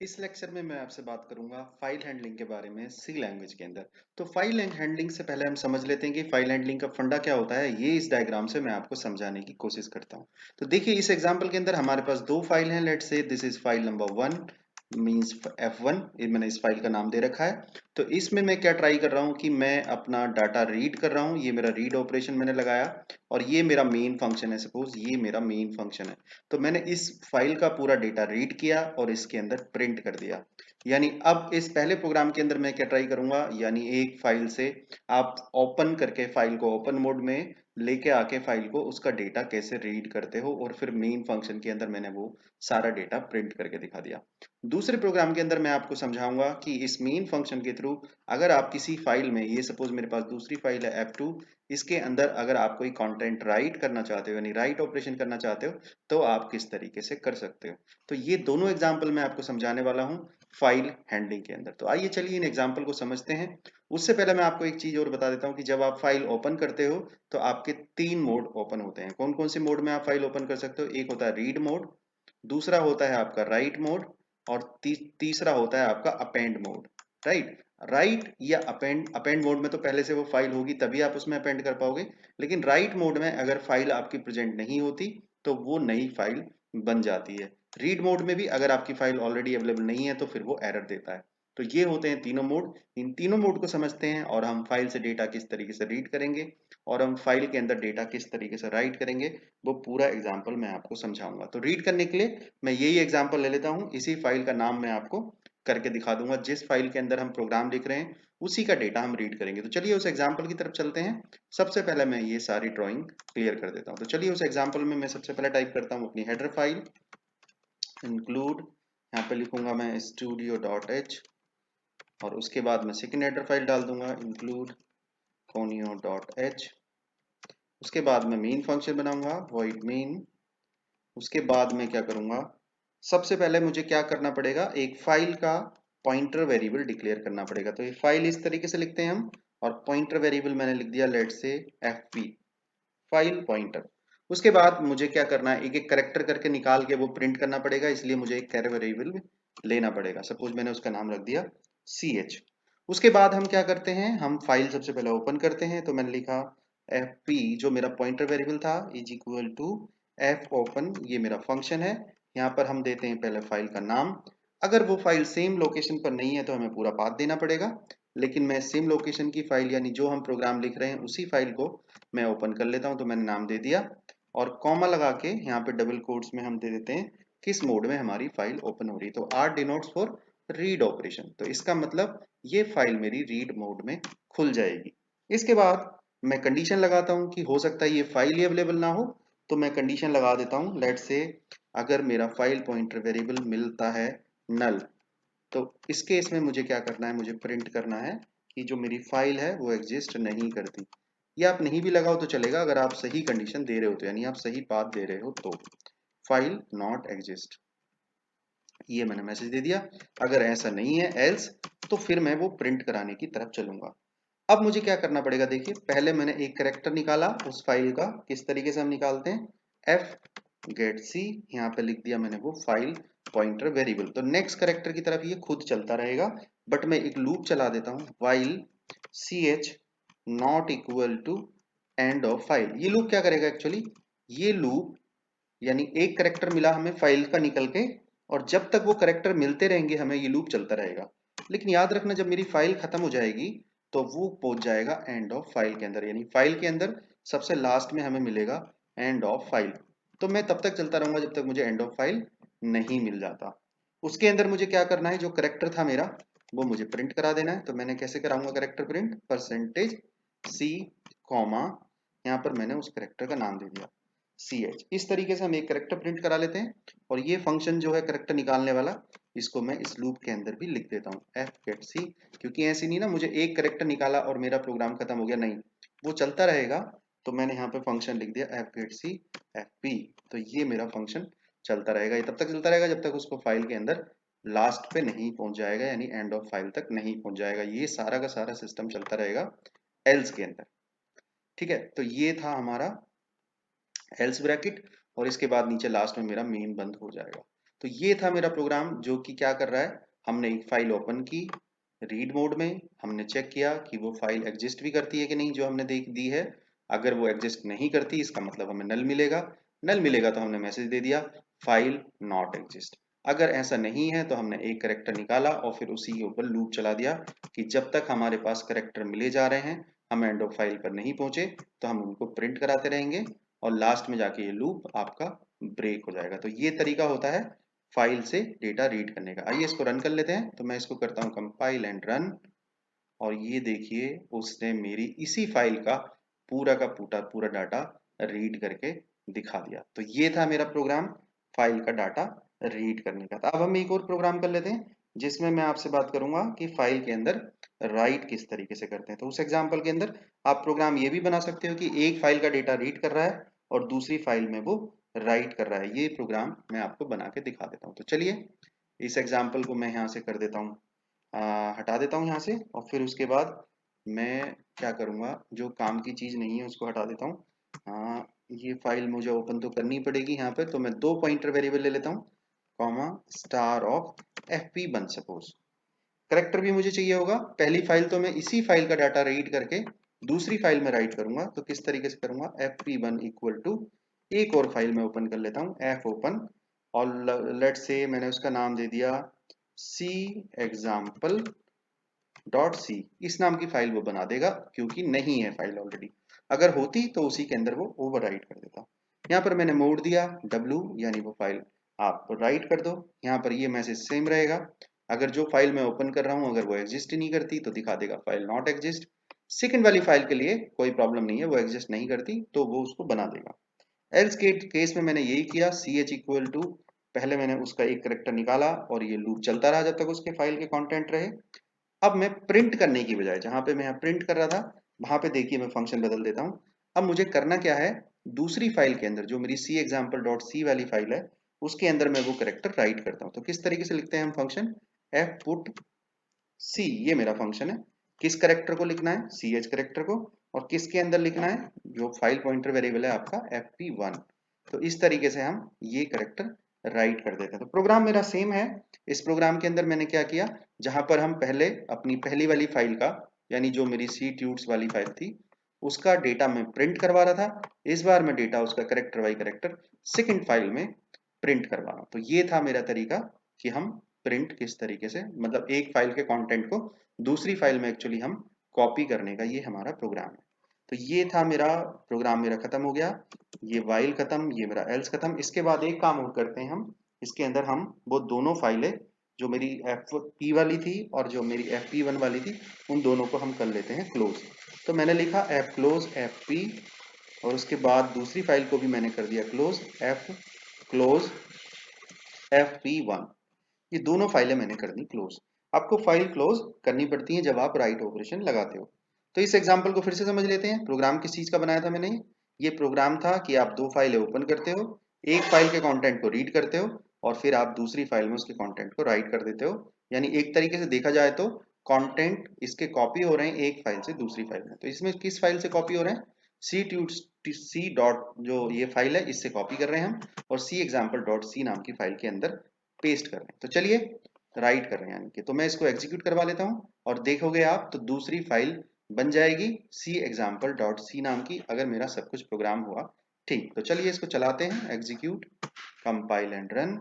इस लेक्चर में मैं आपसे बात करूंगा फाइल हैंडलिंग के बारे में सी लैंग्वेज के अंदर। तो फाइल हैंडलिंग से पहले हम समझ लेते हैं कि फाइल हैंडलिंग का फंडा क्या होता है। ये इस डायग्राम से मैं आपको समझाने की कोशिश करता हूं। तो देखिए इस एग्जांपल के अंदर हमारे पास दो फाइल हैं। Let's say this is file number 1 means F1। ये मैंने इस फाइल का नाम दे रखा है। तो इसमें मैं क्या ट्राई कर रहा हूं कि मैं अपना डाटा रीड कर रहा हूं। ये मेरा रीड ऑपरेशन मैंने लगाया और ये मेरा मेन फंक्शन है। सपोज ये मेरा मेन फंक्शन है। तो मैंने इस फाइल का पूरा डेटा रीड किया और इसके अंदर प्रिंट कर दिया। यानी अब इस पहले प्रोग्राम के अंदर मैं क्या ट्राई करूंगा, यानी एक फाइल से आप ओपन करके फाइल को ओपन मोड में लेके आके फाइल को उसका डेटा कैसे रीड करते हो और फिर मेन फंक्शन के अंदर मैंने वो सारा डेटा प्रिंट करके दिखा दिया। दूसरे प्रोग्राम के अंदर मैं आपको समझाऊंगा कि इस मेन फंक्शन के थ्रू अगर आप किसी फाइल में, ये सपोज मेरे पास दूसरी फाइल है F2, इसके अंदर अगर आप कोई कंटेंट राइट करना चाहते हो यानी राइट ऑपरेशन करना चाहते हो तो आप किस तरीके से कर सकते हो। तो ये दोनों एग्जाम्पल मैं आपको समझाने वाला हूं फाइल हैंडलिंग के अंदर। तो आइए चलिए इन एग्जाम्पल को समझते हैं। उससे पहले मैं आपको एक चीज और बता देता हूं कि जब आप फाइल ओपन करते हो तो आपके तीन मोड ओपन होते हैं। कौन कौन से मोड में आप फाइल ओपन कर सकते हो? एक होता है रीड मोड, दूसरा होता है आपका राइट मोड और तीसरा होता है आपका अपेंड मोड। राइट, राइट या अपेंड, अपेंड मोड में तो पहले से वो फाइल होगी तभी आप उसमें अपेंड कर पाओगे, लेकिन राइट मोड में अगर फाइल आपकी प्रेजेंट नहीं होती तो वो नई फाइल बन जाती है। रीड मोड में भी अगर आपकी फाइल ऑलरेडी अवेलेबल नहीं है तो फिर वो एरर देता है। तो ये होते हैं तीनों मोड। इन तीनों मोड को समझते हैं और हम फाइल से डेटा किस तरीके से रीड करेंगे और हम फाइल के अंदर डेटा किस तरीके से राइट करेंगे, वो पूरा एग्जाम्पल मैं आपको समझाऊंगा। तो रीड करने के लिए मैं यही एग्जाम्पल ले लेता हूँ। इसी फाइल का नाम मैं आपको करके दिखा दूंगा। जिस फाइल के अंदर हम प्रोग्राम लिख रहे हैं उसी का डेटा हम रीड करेंगे। तो चलिए उस एग्जाम्पल की तरफ चलते हैं। सबसे पहले मैं ये सारी ड्राइंग क्लियर कर देता हूँ। तो चलिए उस एग्जाम्पल में मैं सबसे पहले टाइप करता हूँ अपनी हेडर फाइल इंक्लूड, यहाँ पे लिखूंगा मैं studio.h और उसके बाद मैं सेकेंड हेडर फाइल डाल दूंगा इंक्लूड conio.h। उसके बाद मैं मेन फंक्शन बनाऊंगा void main। उसके बाद मैं क्या करूंगा, सबसे पहले मुझे क्या करना पड़ेगा, एक फाइल का पॉइंटर वेरिएबल डिक्लेयर करना पड़ेगा। तो ये फाइल इस तरीके से लिखते हैं हम और पॉइंटर वेरिएबल मैंने लिख दिया लेट से fp, फाइल पॉइंटर। उसके बाद मुझे क्या करना है, एक एक करेक्टर करके निकाल के वो प्रिंट करना पड़ेगा, इसलिए मुझे एक कैरेक्टर वेरिएबल लेना पड़ेगा। सपोज मैंने उसका नाम रख दिया ch। उसके बाद हम क्या करते हैं, हम फाइल सबसे पहले ओपन करते हैं। तो मैंने लिखा fp, जो मेरा पॉइंटर वेरिएबल था, is equal to f open, ये मेरा फंक्शन है। यहाँ पर हम देते हैं पहले फाइल का नाम। अगर वो फाइल सेम लोकेशन पर नहीं है तो हमें पूरा पाथ देना पड़ेगा, लेकिन मैं सेम लोकेशन की फाइल यानी जो हम प्रोग्राम लिख रहे हैं उसी फाइल को मैं ओपन कर लेता हूं। तो मैंने नाम दे दिया और कॉमा लगा के यहाँ पे डबल कोट्स में हम दे देते हैं किस मोड में हमारी फाइल ओपन हो रही है। तो R denotes for read operation. तो इसका मतलब ये फाइल मेरी रीड मोड में खुल जाएगी। इसके बाद मैं कंडीशन लगाता हूँ कि हो सकता है ये फाइल ही अवेलेबल ना हो, तो मैं कंडीशन लगा देता हूँ लेट से अगर मेरा फाइल पॉइंटर वेरिएबल मिलता है नल, तो इस केस में मुझे क्या करना है, मुझे प्रिंट करना है कि जो मेरी फाइल है वो एग्जिस्ट नहीं करती। या आप नहीं भी लगाओ तो चलेगा अगर आप सही कंडीशन दे रहे हो तो, यानी आप सही पाथ दे रहे हो तो। फाइल नॉट एग्जिस्ट, ये मैंने मैसेज दे दिया। अगर ऐसा नहीं है एल्स, तो फिर मैं वो प्रिंट कराने की तरफ चलूंगा। अब मुझे क्या करना पड़ेगा, देखिए पहले मैंने एक करेक्टर निकाला उस फाइल का। किस तरीके से हम निकालते हैं, एफ गेट सी, यहाँ पे लिख दिया मैंने वो फाइल पॉइंटर वेरिएबल। तो नेक्स्ट करेक्टर की तरफ ये खुद चलता रहेगा, बट मैं एक लूप चला देता हूँ while C H not equal to end of file. ये लूप क्या करेगा एक्चुअली, ये लूप यानी एक करेक्टर मिला हमें फाइल का निकल के, और जब तक वो करेक्टर मिलते रहेंगे हमें ये लूप चलता रहेगा। लेकिन याद रखना जब मेरी फाइल खत्म हो जाएगी तो वो पहुंच जाएगा एंड ऑफ फाइल के अंदर, यानी फाइल के अंदर सबसे लास्ट में हमें मिलेगा एंड ऑफ फाइल। तो मैं तब तक चलता रहूंगा जब तक मुझे एंड ऑफ फाइल नहीं मिल जाता। उसके अंदर मुझे क्या करना है, जो करेक्टर था मेरा वो मुझे प्रिंट करा देना है। तो मैंने कैसे कराऊंगा character print, percentage C comma, यहाँ पर मैंने उस करेक्टर का नाम दे दिया ch। इस तरीके से हम एक करेक्टर प्रिंट करा लेते हैं। और ये फंक्शन जो है करेक्टर निकालने वाला, इसको मैं इस लूप के अंदर भी लिख देता हूँ एफ गेट सी। क्योंकि ऐसी नहीं ना मुझे एक करेक्टर निकाला और मेरा प्रोग्राम खत्म हो गया, नहीं, वो चलता रहेगा। तो मैंने यहाँ पे फंक्शन लिख दिया F get C F P. तो ये मेरा फंक्शन चलता रहेगा, ये तब तक चलता रहेगा जब तक उसको फाइल के अंदर लास्ट पे नहीं पहुंच जाएगा, यानी एंड ऑफ फाइल तक नहीं पहुंच जाएगा। ये सारा का सारा सिस्टम चलता रहेगा एल्स के अंदर। ठीक है, तो ये था हमारा एल्स ब्रैकेट और इसके बाद नीचे लास्ट में मेरा मेन बंद हो जाएगा। तो ये था मेरा प्रोग्राम जो कि क्या कर रहा है, हमने एक फाइल ओपन की रीड मोड में, हमने चेक किया कि वो फाइल एग्जिस्ट भी करती है कि नहीं जो हमने देख दी है। अगर वो एग्जिस्ट नहीं करती इसका मतलब हमें नल मिलेगा, नल मिलेगा तो हमने मैसेज दे दिया फाइल नॉट एग्जिस्ट। अगर ऐसा नहीं है तो हमने एक करेक्टर निकाला और फिर उसी के ऊपर लूप चला दिया कि जब तक हमारे पास करेक्टर मिले जा रहे हैं, हम एंड ऑफ फाइल पर नहीं पहुंचे तो हम उनको प्रिंट कराते रहेंगे और लास्ट में जाके ये लूप आपका ब्रेक हो जाएगा। तो ये तरीका होता है फाइल से डेटा रीड करने का। आइए इसको रन कर लेते हैं। तो मैं इसको करता हूँ कंपाइल एंड रन, और ये देखिए उसने मेरी इसी फाइल का पूरा डाटा रीड करके दिखा दिया। तो ये था मेरा प्रोग्राम फाइल का डाटा रीड करने का। तो अब हम एक और प्रोग्राम कर लेते हैं जिसमें मैं आपसे बात करूंगा कि फाइल के अंदर राइट किस तरीके से करते हैं। तो उस एग्जांपल के अंदर आप प्रोग्राम ये भी बना सकते हो कि एक फाइल का डेटा रीड कर रहा है और दूसरी फाइल में वो राइट कर रहा है। ये प्रोग्राम मैं आपको बना के दिखा देता हूँ। तो चलिए इस एग्जाम्पल को मैं यहाँ से कर देता हूँ, हटा देता हूँ यहाँ से, और फिर उसके बाद मैं क्या करूँगा, जो काम की चीज़ नहीं है उसको हटा देता हूँ। ये फाइल मुझे ओपन तो करनी पड़ेगी यहाँ पे, तो मैं दो पॉइंटर वेरिएबल ले लेता हूँ, comma star of fp1 suppose. Character भी मुझे चाहिए होगा। पहली फाइल तो मैं इसी फाइल का डाटा रीड करके दूसरी फाइल में राइट करूंगा। तो किस तरीके से करूंगा, fp1 इक्वल टू एक और फाइल में ओपन कर लेता हूँ f ओपन, और लेट से मैंने उसका नाम दे दिया सी एग्जाम्पल डॉट सी। इस नाम की फाइल वो बना देगा क्योंकि नहीं है फाइल ऑलरेडी। अगर होती तो उसी के अंदर वो ओवरराइट कर देता। यहाँ पर मैंने मोड दिया w, यानी वो फाइल आप राइट कर दो। यहाँ पर ये मैसेज सेम रहेगा। अगर जो फाइल मैं ओपन कर रहा हूँ अगर वो एग्जिस्ट ही नहीं करती तो दिखा देगा फाइल नॉट एग्जिस्ट। सेकंड वाली फाइल के लिए कोई प्रॉब्लम नहीं है, वो एग्जिस्ट नहीं करती तो वो उसको बना देगा। एल्स के केस में मैंने यही किया, सी एच इक्वल टू पहले मैंने उसका एक करेक्टर निकाला और ये लूप चलता रहा जब तक उसके फाइल के कंटेंट रहे। अब मैं प्रिंट करने की बजाय, जहां पे मैं यहाँ प्रिंट कर रहा था वहां पे देखिए मैं फंक्शन बदल देता हूँ। अब मुझे करना क्या है, दूसरी फाइल के अंदर जो मेरी सी एग्जाम्पल डॉट सी वाली फाइल है उसके अंदर मैं वो करेक्टर राइट करता हूँ। तो किस तरीके से लिखते हैं हम फंक्शन, एफ पुट सी, ये मेरा फंक्शन है। किस करेक्टर को लिखना है, सी एच करेक्टर को, और किसके अंदर लिखना है, जो फाइल पॉइंटर वेरिएबल है आपका fp1। तो इस तरीके से हम ये करेक्टर राइट कर देते हैं। तो प्रोग्राम मेरा सेम है। इस प्रोग्राम के अंदर मैंने क्या किया, जहां पर हम पहले अपनी पहली वाली फाइल का, यानी जो मेरी सी ट्यूट्स वाली फाइल थी उसका डेटा मैं प्रिंट करवा रहा था, इस बार मैं डेटा उसका character by character second file में प्रिंट करवा रहा हूं। तो ये था मेरा तरीका कि हम प्रिंट किस तरीके से, मतलब एक फाइल के कंटेंट को दूसरी फाइल में एक्चुअली हम कॉपी करने का ये हमारा प्रोग्राम है। तो ये था मेरा प्रोग्राम, मेरा खत्म हो गया। ये वाइल खत्म, ये मेरा एल्स खत्म। इसके बाद एक काम और करते हैं हम, इसके अंदर हम वो दोनों फाइलें जो मेरी एफ पी वाली थी और जो मेरी एफ पी वन वाली थी उन दोनों को हम कर लेते हैं क्लोज। तो मैंने लिखा एफ क्लोज एफ पी, और उसके बाद दूसरी फाइल को भी मैंने कर दिया close, F close F P one. ये दोनों फाइलें मैंने कर दी क्लोज। आपको फाइल क्लोज करनी पड़ती है जब आप राइट ऑपरेशन लगाते हो। तो इस एग्जांपल को फिर से समझ लेते हैं। प्रोग्राम किस चीज का बनाया था मैंने, ये प्रोग्राम था कि आप दो फाइलें ओपन करते हो, एक फाइल के कंटेंट को रीड करते हो और फिर आप दूसरी फाइल में उसके कंटेंट को राइट कर देते हो। यानी एक तरीके से देखा जाए तो कंटेंट इसके कॉपी हो रहे हैं एक फाइल से दूसरी फाइल में। तो इसमें किस फाइल से कॉपी हो रहे हैं, सी डॉट जो ये फाइल है इससे कॉपी कर रहे हैं हम, और सी एग्जाम्पल डॉट सी नाम की फाइल के अंदर पेस्ट कर रहे हैं। तो चलिए राइट कर रहे हैं यानी कि, तो मैं इसको एग्जीक्यूट करवा लेता हूं और देखोगे आप तो दूसरी फाइल बन जाएगी सी एग्जाम्पल डॉट सी नाम की, अगर मेरा सब कुछ प्रोग्राम हुआ ठीक। तो चलिए इसको चलाते हैं, एग्जीक्यूट कंपाइल एंड रन।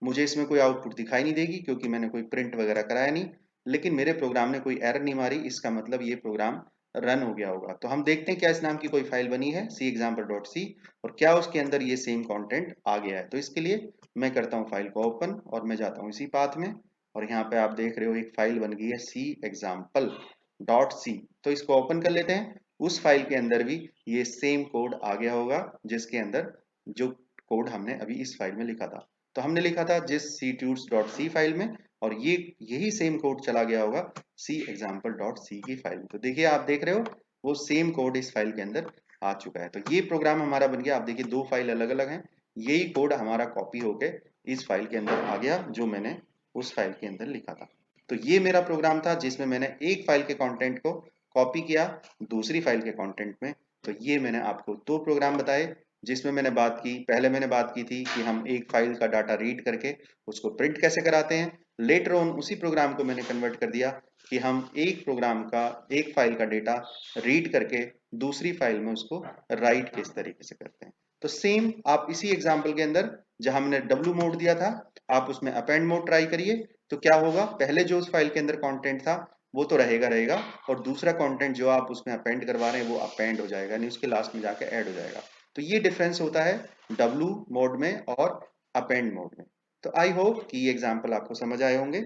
मुझे इसमें कोई आउटपुट दिखाई नहीं देगी क्योंकि मैंने कोई प्रिंट वगैरह कराया नहीं, लेकिन मेरे प्रोग्राम ने कोई एरर नहीं मारी, इसका मतलब ये प्रोग्राम रन हो गया होगा। तो हम देखते हैं क्या इस नाम की कोई फाइल बनी है सी एग्जाम्पल डॉट सी, और क्या उसके अंदर ये सेम कंटेंट आ गया है। तो इसके लिए मैं करता हूँ फाइल को ओपन और मैं जाता हूँ इसी पाथ में, और यहाँ पे आप देख रहे हो एक फाइल बन गई है सी एग्जाम्पल डॉट सी। तो इसको ओपन कर लेते हैं। उस फाइल के अंदर भी ये सेम कोड आ गया होगा जिसके अंदर जो कोड हमने अभी इस फाइल में लिखा था। तो हमने लिखा था जिस ctunes.c फाइल में, और ये यही सेम कोड चला गया होगा सी एग्जाम्पल डॉट सी की फाइल में। तो देखिए आप देख रहे हो वो सेम कोड इस फाइल के अंदर आ चुका है। तो ये प्रोग्राम हमारा बन गया। आप देखिए दो फाइल अलग अलग हैं, यही कोड हमारा कॉपी होके इस फाइल के अंदर आ गया जो मैंने उस फाइल के अंदर लिखा था। तो ये मेरा प्रोग्राम था जिसमें मैंने एक फाइल के कंटेंट को कॉपी किया दूसरी फाइल के कंटेंट में। तो ये मैंने आपको दो प्रोग्राम बताए, जिसमें मैंने बात की, पहले मैंने बात की थी कि हम एक फाइल का डाटा रीड करके उसको प्रिंट कैसे कराते हैं। लेटर ऑन उसी प्रोग्राम को मैंने कन्वर्ट कर दिया कि हम एक प्रोग्राम का, एक फाइल का डेटा रीड करके दूसरी फाइल में उसको राइट किस तरीके से करते हैं। तो सेम आप इसी एग्जाम्पल के अंदर जहां हमने डब्ल्यू मोड दिया था, आप उसमें अपेंड मोड ट्राई करिए। तो क्या होगा, पहले जो उस फाइल के अंदर कंटेंट था वो तो रहेगा रहेगा, और दूसरा कंटेंट जो आप उसमें अपेंड करवा रहे हैं वो अपेंड हो जाएगा, यानी उसके लास्ट में जाके ऐड हो जाएगा। तो ये डिफरेंस होता है डब्ल्यू मोड में और अपेंड मोड में। तो आई होप कि ये एग्जाम्पल आपको समझ आए होंगे।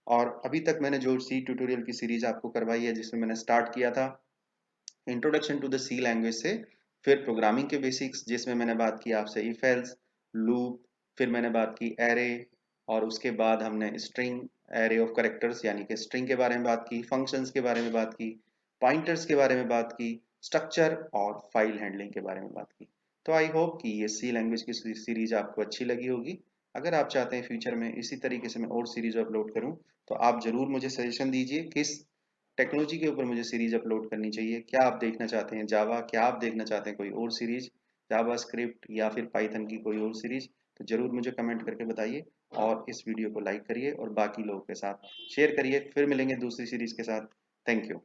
और अभी तक मैंने जो सी ट्यूटोरियल की सीरीज आपको करवाई है, जिसमें मैंने स्टार्ट किया था introduction to the C language से, फिर प्रोग्रामिंग के बेसिक्स जिसमें मैंने बात की आपसे इफ एल्स, लूप, फिर मैंने बात की एरे, और उसके बाद हमने स्ट्रिंग, एरे ऑफ करेक्टर्स यानी कि स्ट्रिंग के बारे में बात की, फंक्शंस के बारे में बात की, पॉइंटर्स के बारे में बात की, स्ट्रक्चर और फाइल हैंडलिंग के बारे में बात की। तो आई होप कि ये सी लैंग्वेज की सीरीज आपको अच्छी लगी होगी। अगर आप चाहते हैं फ्यूचर में इसी तरीके से मैं और सीरीज अपलोड करूं, तो आप जरूर मुझे सजेशन दीजिए किस टेक्नोलॉजी के ऊपर मुझे सीरीज अपलोड करनी चाहिए। क्या आप देखना चाहते हैं जावा, क्या आप देखना चाहते हैं कोई और सीरीज, जावा स्क्रिप्ट या फिर पाइथन की कोई और सीरीज, तो जरूर मुझे कमेंट करके बताइए। और इस वीडियो को लाइक करिए और बाकी लोगों के साथ शेयर करिए। फिर मिलेंगे दूसरी सीरीज के साथ। Thank you.